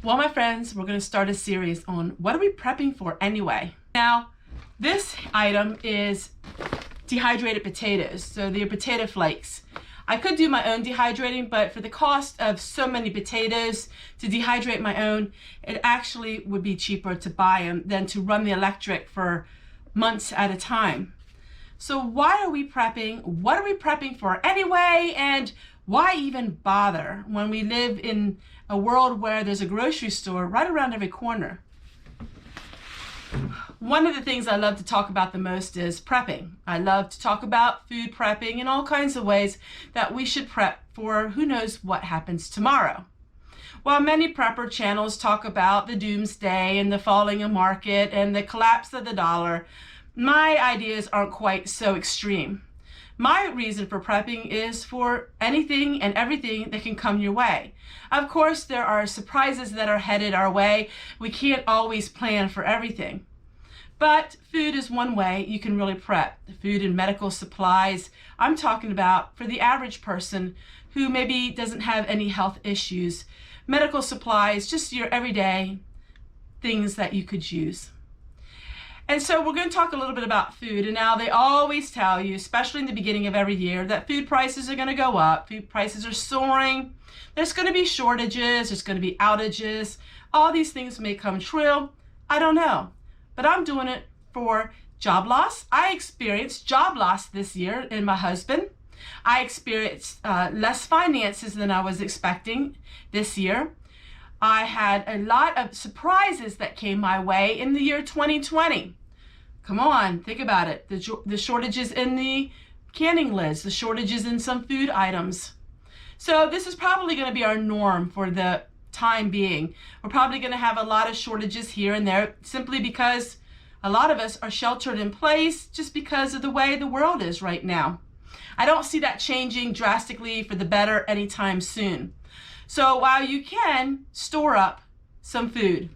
Well, my friends, we're going to start a series on what are we prepping for anyway. Now, this item is dehydrated potatoes, so they're potato flakes. I could do my own dehydrating, but for the cost of so many potatoes to dehydrate my own, it actually would be cheaper to buy them than to run the electric for months at a time. So why are we prepping? What are we prepping for anyway? And why even bother when we live in a world where there's a grocery store right around every corner? One of the things I love to talk about the most is prepping. I love to talk about food prepping and all kinds of ways that we should prep for who knows what happens tomorrow. While many prepper channels talk about the doomsday and the falling of market and the collapse of the dollar, my ideas aren't quite so extreme. My reason for prepping is for anything and everything that can come your way. Of course, there are surprises that are headed our way. We can't always plan for everything. But food is one way you can really prep. Food and medical supplies, I'm talking about for the average person who maybe doesn't have any health issues. Medical supplies, just your everyday things that you could use. And so we're going to talk a little bit about food. And now they always tell you, especially in the beginning of every year, that food prices are going to go up. Food prices are soaring. There's going to be shortages. There's going to be outages. All these things may come true. I don't know. But I'm doing it for job loss. I experienced job loss this year in my husband. I experienced less finances than I was expecting this year. I had a lot of surprises that came my way in the year 2020. Come on, think about it. The shortages in the canning lids, the shortages in some food items. So this is probably going to be our norm for the time being. We're probably going to have a lot of shortages here and there simply because a lot of us are sheltered in place just because of the way the world is right now. I don't see that changing drastically for the better anytime soon. So while you can store up some food.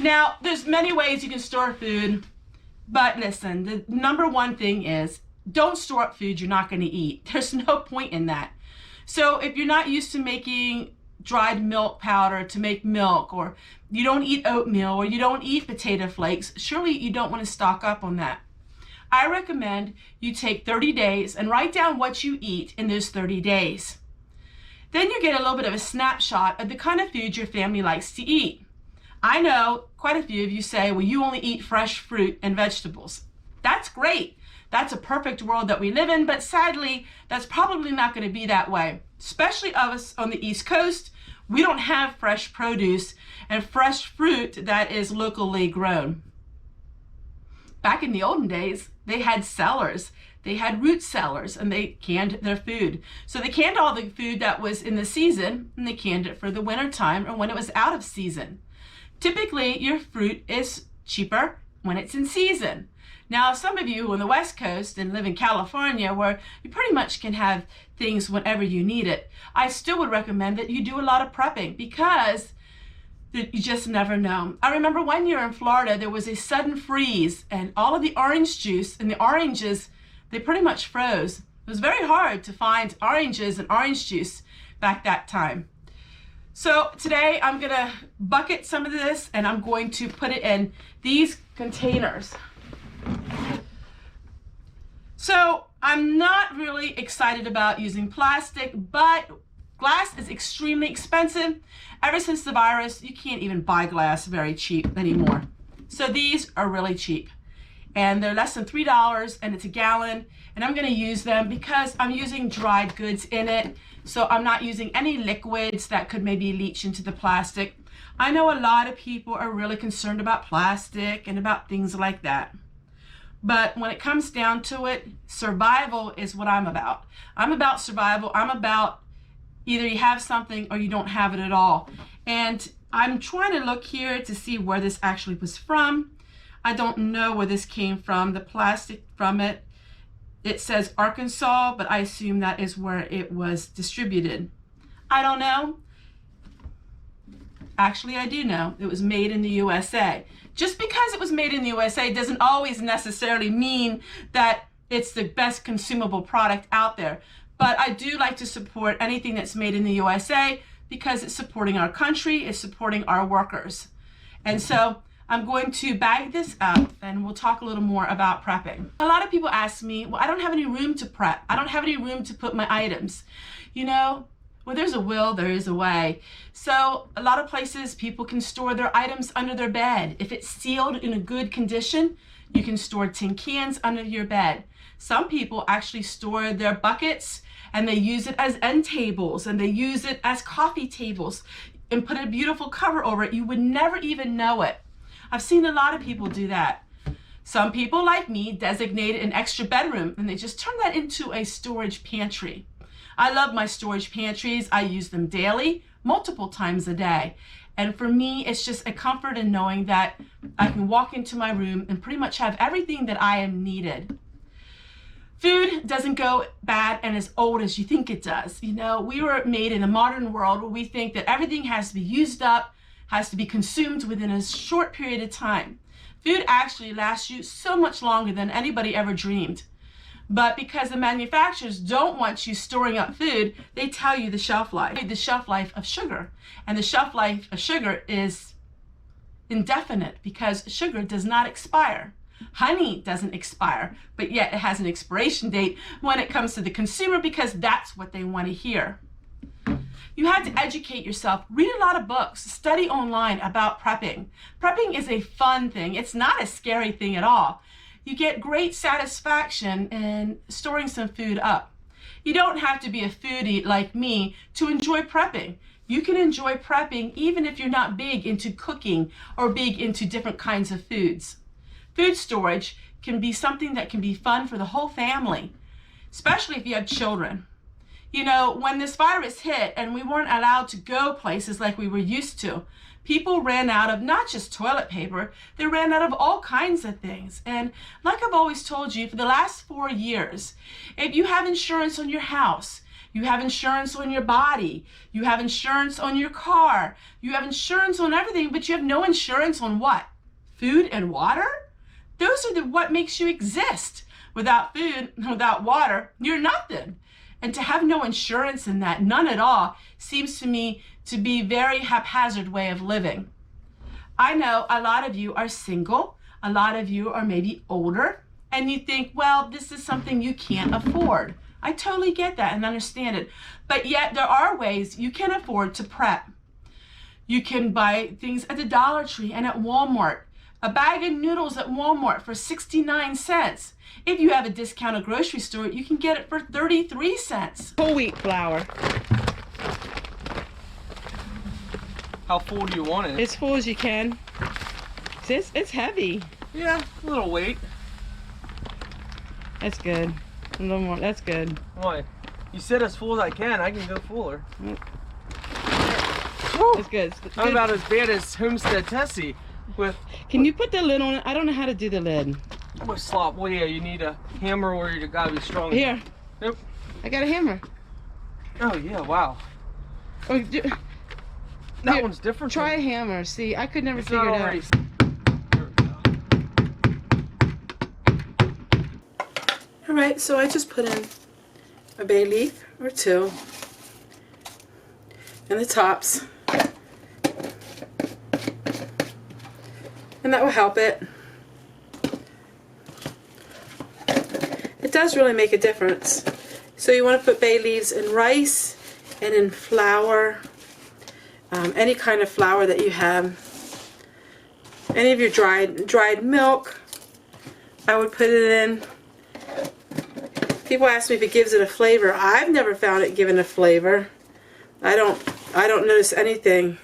Now, there's many ways you can store food, but listen, the number one thing is don't store up food you're not going to eat. There's no point in that. So if you're not used to making dried milk powder to make milk, or you don't eat oatmeal, or you don't eat potato flakes, surely you don't want to stock up on that. I recommend you take 30 days and write down what you eat in those 30 days. Then you get a little bit of a snapshot of the kind of food your family likes to eat. I know quite a few of you say, well, you only eat fresh fruit and vegetables. That's great. That's a perfect world that we live in, but sadly, that's probably not going to be that way. Especially us on the East Coast, we don't have fresh produce and fresh fruit that is locally grown. Back in the olden days, they had cellars. They had root cellars and they canned their food. So they canned all the food that was in the season and they canned it for the winter time or when it was out of season. Typically, your fruit is cheaper when it's in season. Now, some of you on the West Coast and live in California where you pretty much can have things whenever you need it, I still would recommend that you do a lot of prepping because you just never know. I remember one year in Florida, there was a sudden freeze and all of the orange juice and the oranges, they pretty much froze. It was very hard to find oranges and orange juice back that time. So today I'm going to bucket some of this and I'm going to put it in these containers. So I'm not really excited about using plastic, but glass is extremely expensive. Ever since the virus, you can't even buy glass very cheap anymore. So these are really cheap. And they're less than $3 and it's a gallon. And I'm going to use them because I'm using dried goods in it. So I'm not using any liquids that could maybe leach into the plastic. I know a lot of people are really concerned about plastic and about things like that. But when it comes down to it, survival is what I'm about. I'm about survival. I'm about either you have something or you don't have it at all. And I'm trying to look here to see where this actually was from. I don't know where this came from, the plastic from it. It says Arkansas, but I assume that is where it was distributed. I don't know. Actually, I do know. It was made in the USA. Just because it was made in the USA doesn't always necessarily mean that it's the best consumable product out there. But I do like to support anything that's made in the USA because it's supporting our country, it's supporting our workers. And so I'm going to bag this up and we'll talk a little more about prepping. A lot of people ask me, well, I don't have any room to prep. I don't have any room to put my items. You know, well, there's a will, there is a way. So a lot of places people can store their items under their bed. If it's sealed in a good condition, you can store tin cans under your bed. Some people actually store their buckets and they use it as end tables and they use it as coffee tables and put a beautiful cover over it. You would never even know it. I've seen a lot of people do that. Some people, like me, designate an extra bedroom and they just turn that into a storage pantry. I love my storage pantries. I use them daily, multiple times a day. And for me, it's just a comfort in knowing that I can walk into my room and pretty much have everything that I am needed. Food doesn't go bad and as old as you think it does. You know, we were made in a modern world where we think that everything has to be used up, has to be consumed within a short period of time. Food actually lasts you so much longer than anybody ever dreamed. But because the manufacturers don't want you storing up food, they tell you the shelf life of sugar. And the shelf life of sugar is indefinite because sugar does not expire. Honey doesn't expire, but yet it has an expiration date when it comes to the consumer because that's what they want to hear. You have to educate yourself, read a lot of books, study online about prepping. Prepping is a fun thing. It's not a scary thing at all. You get great satisfaction in storing some food up. You don't have to be a foodie like me to enjoy prepping. You can enjoy prepping even if you're not big into cooking or big into different kinds of foods. Food storage can be something that can be fun for the whole family, especially if you have children. You know, when this virus hit and we weren't allowed to go places like we were used to, people ran out of not just toilet paper, they ran out of all kinds of things. And like I've always told you, for the last 4 years, if you have insurance on your house, you have insurance on your body, you have insurance on your car, you have insurance on everything, but you have no insurance on what? Food and water? Those are what makes you exist. Without food, without water, you're nothing. And to have no insurance in that, none at all, seems to me to be a very haphazard way of living. I know a lot of you are single, a lot of you are maybe older, and you think, well, this is something you can't afford. I totally get that and understand it. But yet there are ways you can afford to prep. You can buy things at the Dollar Tree and at Walmart. A bag of noodles at Walmart for 69 cents. If you have a discounted grocery store, you can get it for 33 cents. Whole wheat flour. How full do you want it? As full as you can. It's heavy. Yeah, a little weight. That's good. A little more. That's good. Why? You said as full as I can go fuller. It's good. It's good. Not about as bad as Homestead Tessie. Can you put the lid on it? I don't know how to do the lid. With slop, well, yeah, you need a hammer or you gotta be strong. Here. Nope. I got a hammer. Oh, yeah, wow. Oh, that one's different. Try a hammer. See, I could never figure it out. All right, so I just put in a bay leaf or two in the tops. And that will help it. It does really make a difference. So you want to put bay leaves in rice and in flour, any kind of flour that you have. Any of your dried milk, I would put it in. People ask me if it gives it a flavor. I've never found it giving a flavor. I don't notice anything.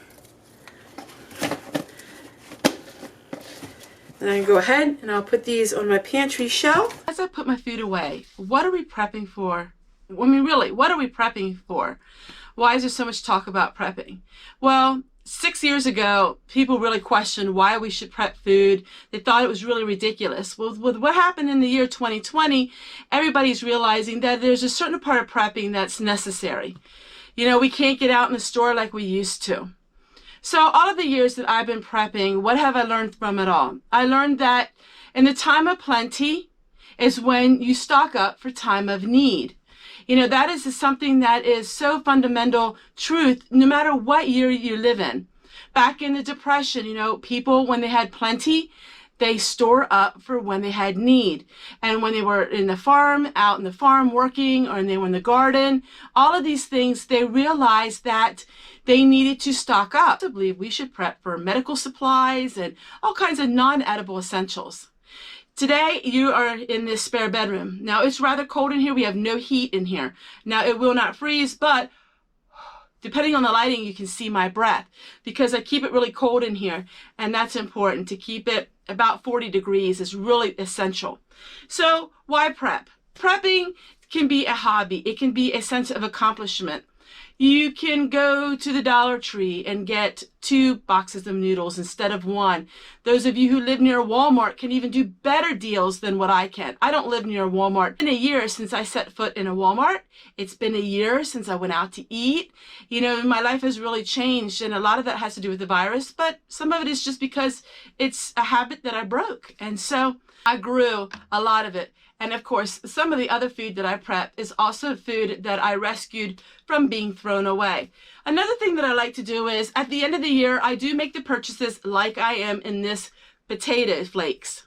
And I can go ahead and I'll put these on my pantry shelf. As I put my food away, what are we prepping for? I mean, really, what are we prepping for? Why is there so much talk about prepping? Well, 6 years ago, people really questioned why we should prep food. They thought it was really ridiculous. Well, with what happened in the year 2020, everybody's realizing that there's a certain part of prepping that's necessary. You know, we can't get out in the store like we used to. So all of the years that I've been prepping, what have I learned from it all? I learned that in the time of plenty is when you stock up for time of need. You know, that is something that is so fundamental truth, no matter what year you live in. Back in the Depression, you know, people, when they had plenty, they store up for when they had need. And when they were in the farm, out in the farm working, or they were in the garden, all of these things, they realized that they needed to stock up. I believe we should prep for medical supplies and all kinds of non-edible essentials. Today, you are in this spare bedroom. Now, it's rather cold in here. We have no heat in here. Now, it will not freeze, but depending on the lighting, you can see my breath because I keep it really cold in here, and that's important. To keep it about 40 degrees is really essential. So, why prep? Prepping can be a hobby. It can be a sense of accomplishment. You can go to the Dollar Tree and get 2 boxes of noodles instead of 1. Those of you who live near Walmart can even do better deals than what I can. I don't live near Walmart. It's been a year since I set foot in a Walmart. It's been a year since I went out to eat. You know, my life has really changed, and a lot of that has to do with the virus, but some of it is just because it's a habit that I broke. And so I grew a lot of it. And of course, some of the other food that I prep is also food that I rescued from being thrown away. Another thing that I like to do is at the end of the year, I do make the purchases like I am in this potato flakes.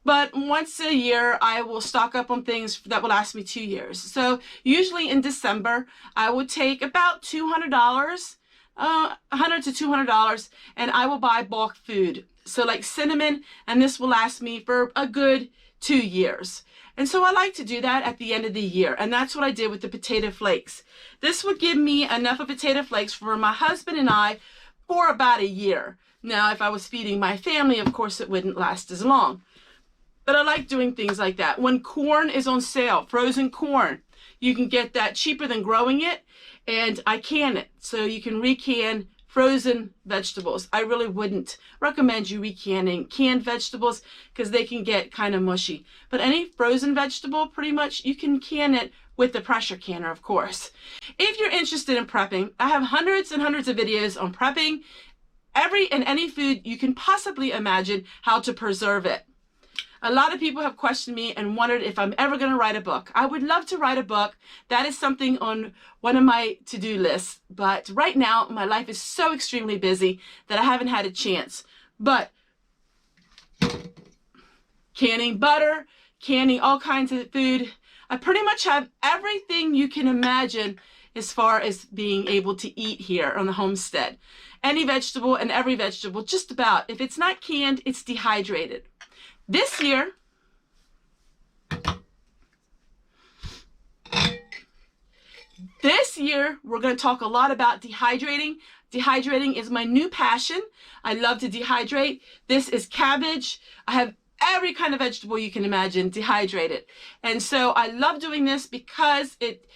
But once a year, I will stock up on things that will last me 2 years. So usually in December, I would take about $200, $100 to $200, and I will buy bulk food. So like cinnamon, and this will last me for a good 2 years. And so I like to do that at the end of the year. And that's what I did with the potato flakes. This would give me enough of potato flakes for my husband and I for about a year. Now, if I was feeding my family, of course, it wouldn't last as long. But I like doing things like that. When corn is on sale, frozen corn, you can get that cheaper than growing it. And I can it. So you can recan frozen vegetables. I really wouldn't recommend you recanning canned vegetables because they can get kind of mushy. But any frozen vegetable, pretty much, you can can it with the pressure canner, of course. If you're interested in prepping, I have hundreds and hundreds of videos on prepping every and any food you can possibly imagine how to preserve it. A lot of people have questioned me and wondered if I'm ever going to write a book. I would love to write a book. That is something on one of my to-do lists. But right now, my life is so extremely busy that I haven't had a chance. But canning butter, canning all kinds of food. I pretty much have everything you can imagine as far as being able to eat here on the homestead. Any vegetable and every vegetable, just about. If it's not canned, it's dehydrated. This year, we're going to talk a lot about dehydrating. Dehydrating is my new passion. I love to dehydrate. This is cabbage. I have every kind of vegetable you can imagine dehydrated. And so I love doing this because it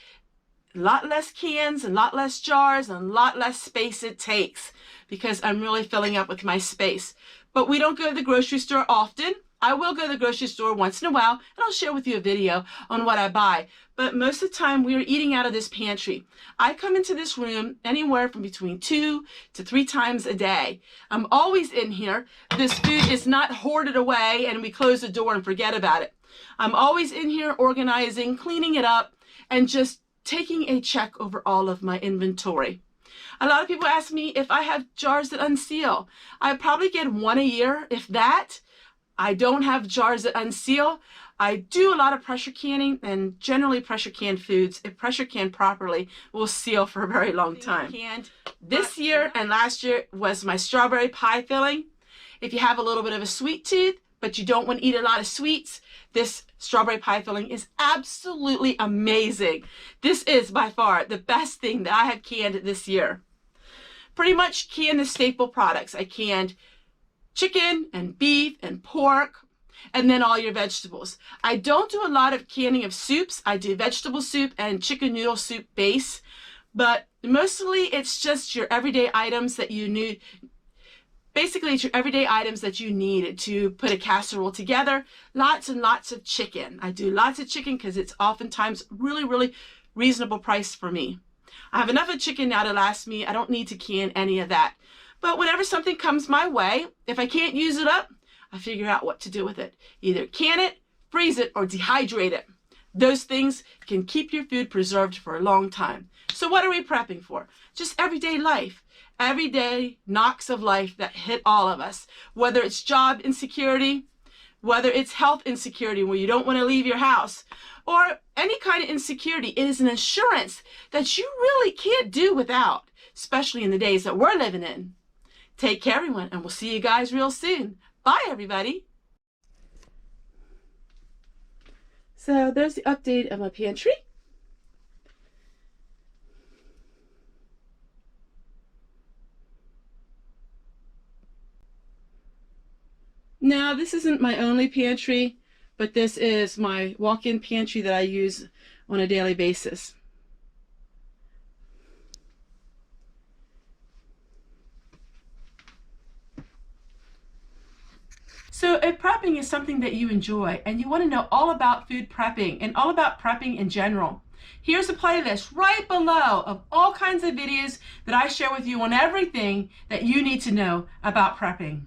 a lot less cans, a lot less jars, and a lot less space it takes because I'm really filling up with my space. But we don't go to the grocery store often. I will go to the grocery store once in a while, and I'll share with you a video on what I buy. But most of the time, we are eating out of this pantry. I come into this room anywhere from between 2 to 3 times a day. I'm always in here. This food is not hoarded away, and we close the door and forget about it. I'm always in here organizing, cleaning it up, and just taking a check over all of my inventory. A lot of people ask me if I have jars that unseal. I probably get 1 a year, if that. I don't have jars that unseal. I do a lot of pressure canning, and generally pressure canned foods, if pressure canned properly, will seal for a very long time. This year and last year was my strawberry pie filling. If you have a little bit of a sweet tooth, but you don't want to eat a lot of sweets, this strawberry pie filling is absolutely amazing. This is by far the best thing that I have canned this year. Pretty much canned the staple products. I canned chicken and beef and pork, and then all your vegetables. I don't do a lot of canning of soups. I do vegetable soup and chicken noodle soup base, but mostly it's just your everyday items that you need. Basically, it's your everyday items that you need to put a casserole together. Lots and lots of chicken. I do lots of chicken because it's oftentimes really, really reasonable price for me. I have enough of chicken now to last me. I don't need to can any of that. But whenever something comes my way, if I can't use it up, I figure out what to do with it. Either can it, freeze it, or dehydrate it. Those things can keep your food preserved for a long time. So what are we prepping for? Just everyday life. Everyday knocks of life that hit all of us. Whether it's job insecurity, whether it's health insecurity where you don't want to leave your house, or any kind of insecurity, it is an assurance that you really can't do without, especially in the days that we're living in. Take care, everyone, and we'll see you guys real soon. Bye, everybody. So there's the update of my pantry. Now, this isn't my only pantry, but this is my walk-in pantry that I use on a daily basis. So if prepping is something that you enjoy and you want to know all about food prepping and all about prepping in general, here's a playlist right below of all kinds of videos that I share with you on everything that you need to know about prepping.